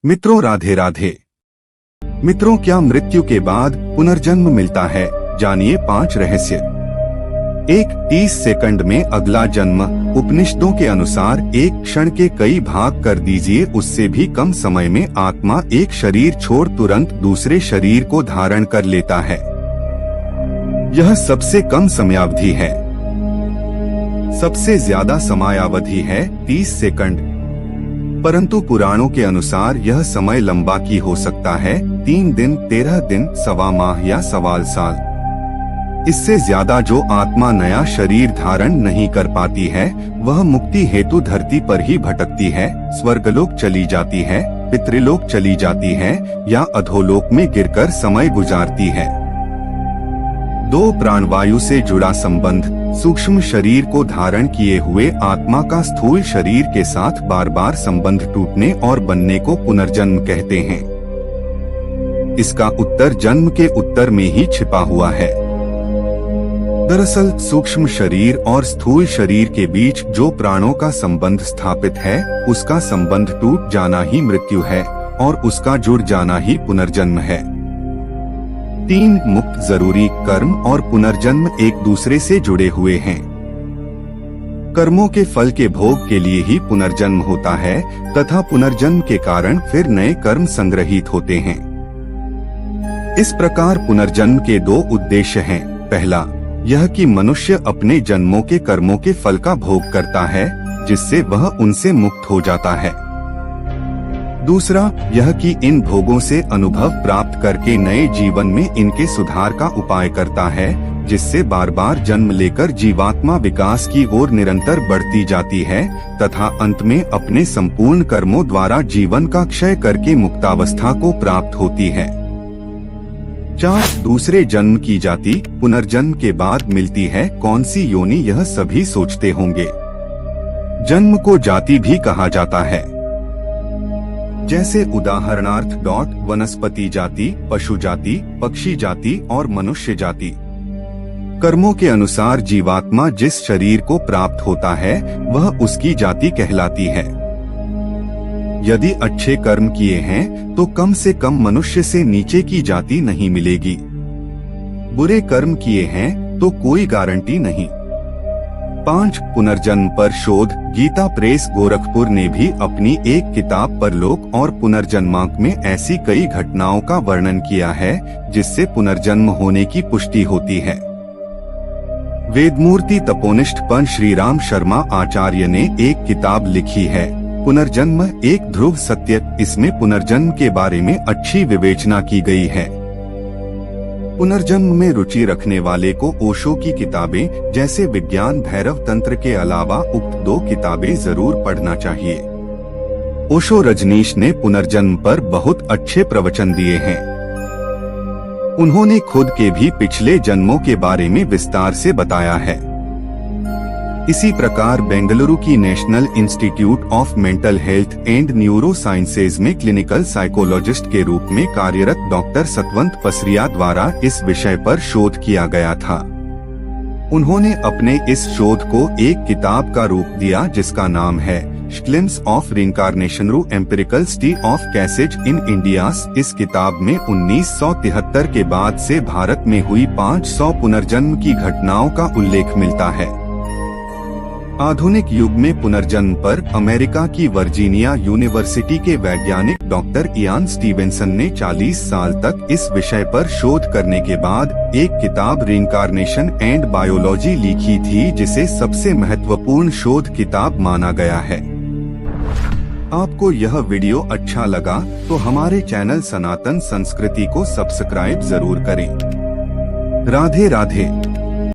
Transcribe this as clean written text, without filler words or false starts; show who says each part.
Speaker 1: मित्रों राधे राधे। मित्रों, क्या मृत्यु के बाद पुनर्जन्म मिलता है? जानिए 5 रहस्य। 1. 30 सेकंड में अगला जन्म। उपनिषदों के अनुसार एक क्षण के कई भाग कर दीजिए, उससे भी कम समय में आत्मा एक शरीर छोड़ तुरंत दूसरे शरीर को धारण कर लेता है। यह सबसे कम समयावधि है। सबसे ज्यादा समयावधि है 30 सेकंड। परंतु पुराणों के अनुसार यह समय लंबा की हो सकता है, 3 दिन, 13 दिन, सवा माह या सवाल साल। इससे ज्यादा जो आत्मा नया शरीर धारण नहीं कर पाती है, वह मुक्ति हेतु धरती पर ही भटकती है, स्वर्गलोक चली जाती है, पितृलोक चली जाती है या अधोलोक में गिरकर समय गुजारती है। 2. प्राणवायु से जुड़ा संबंध। सूक्ष्म शरीर को धारण किए हुए आत्मा का स्थूल शरीर के साथ बार बार संबंध टूटने और बनने को पुनर्जन्म कहते हैं। इसका उत्तर जन्म के उत्तर में ही छिपा हुआ है। दरअसल सूक्ष्म शरीर और स्थूल शरीर के बीच जो प्राणों का संबंध स्थापित है, उसका संबंध टूट जाना ही मृत्यु है और उसका जुड़ जाना ही पुनर्जन्म है। 3. मुक्त जरूरी। कर्म और पुनर्जन्म एक दूसरे से जुड़े हुए हैं। कर्मों के फल के भोग के लिए ही पुनर्जन्म होता है तथा पुनर्जन्म के कारण फिर नए कर्म संग्रहित होते हैं। इस प्रकार पुनर्जन्म के 2 उद्देश्य हैं। पहला, यह कि मनुष्य अपने जन्मों के कर्मों के फल का भोग करता है, जिससे वह उनसे मुक्त हो जाता है। दूसरा, यह कि इन भोगों से अनुभव प्राप्त करके नए जीवन में इनके सुधार का उपाय करता है, जिससे बार बार जन्म लेकर जीवात्मा विकास की ओर निरंतर बढ़ती जाती है तथा अंत में अपने संपूर्ण कर्मों द्वारा जीवन का क्षय करके मुक्तावस्था को प्राप्त होती है। 4. दूसरे जन्म की जाति पुनर्जन्म के बाद मिलती है। कौन सी योनि, यह सभी सोचते होंगे। जन्म को जाति भी कहा जाता है, जैसे उदाहरणार्थ वनस्पति जाति, पशु जाति, पक्षी जाति और मनुष्य जाति। कर्मों के अनुसार जीवात्मा जिस शरीर को प्राप्त होता है, वह उसकी जाति कहलाती है। यदि अच्छे कर्म किए हैं तो कम से कम मनुष्य से नीचे की जाति नहीं मिलेगी। बुरे कर्म किए हैं तो कोई गारंटी नहीं। 5. पुनर्जन्म पर शोध। गीता प्रेस गोरखपुर ने भी अपनी एक किताब परलोक और पुनर्जन्मांक में ऐसी कई घटनाओं का वर्णन किया है जिससे पुनर्जन्म होने की पुष्टि होती है। वेदमूर्ति तपोनिष्ठ पंत श्रीराम शर्मा आचार्य ने एक किताब लिखी है, पुनर्जन्म एक ध्रुव सत्य। इसमें पुनर्जन्म के बारे में अच्छी विवेचना की गई है। पुनर्जन्म में रुचि रखने वाले को ओशो की किताबें जैसे विज्ञान भैरव तंत्र के अलावा उक्त 2 किताबें जरूर पढ़ना चाहिए। ओशो रजनीश ने पुनर्जन्म पर बहुत अच्छे प्रवचन दिए हैं। उन्होंने खुद के भी पिछले जन्मों के बारे में विस्तार से बताया है। इसी प्रकार बेंगलुरु की national institute of mental health and neuro sciences में क्लिनिकल साइकोलॉजिस्ट के रूप में कार्यरत डॉक्टर सतवंत पसरिया द्वारा इस विषय पर शोध किया गया था। उन्होंने अपने इस शोध को एक किताब का रूप दिया जिसका नाम है glimpse of reincarnation through empirical study of cases in India's. इस किताब में 1973 के बाद से भारत में हुई 500 पुनर्जन्म की घटनाओं का उल्लेख मिलता है। आधुनिक युग में पुनर्जन्म पर अमेरिका की वर्जीनिया यूनिवर्सिटी के वैज्ञानिक डॉक्टर इयान स्टीवेंसन ने 40 साल तक इस विषय पर शोध करने के बाद एक किताब रिइंकार्नेशन एंड बायोलॉजी लिखी थी, जिसे सबसे महत्वपूर्ण शोध किताब माना गया है। आपको यह वीडियो अच्छा लगा तो हमारे चैनल सनातन संस्कृति को सब्सक्राइब जरूर करें। राधे राधे।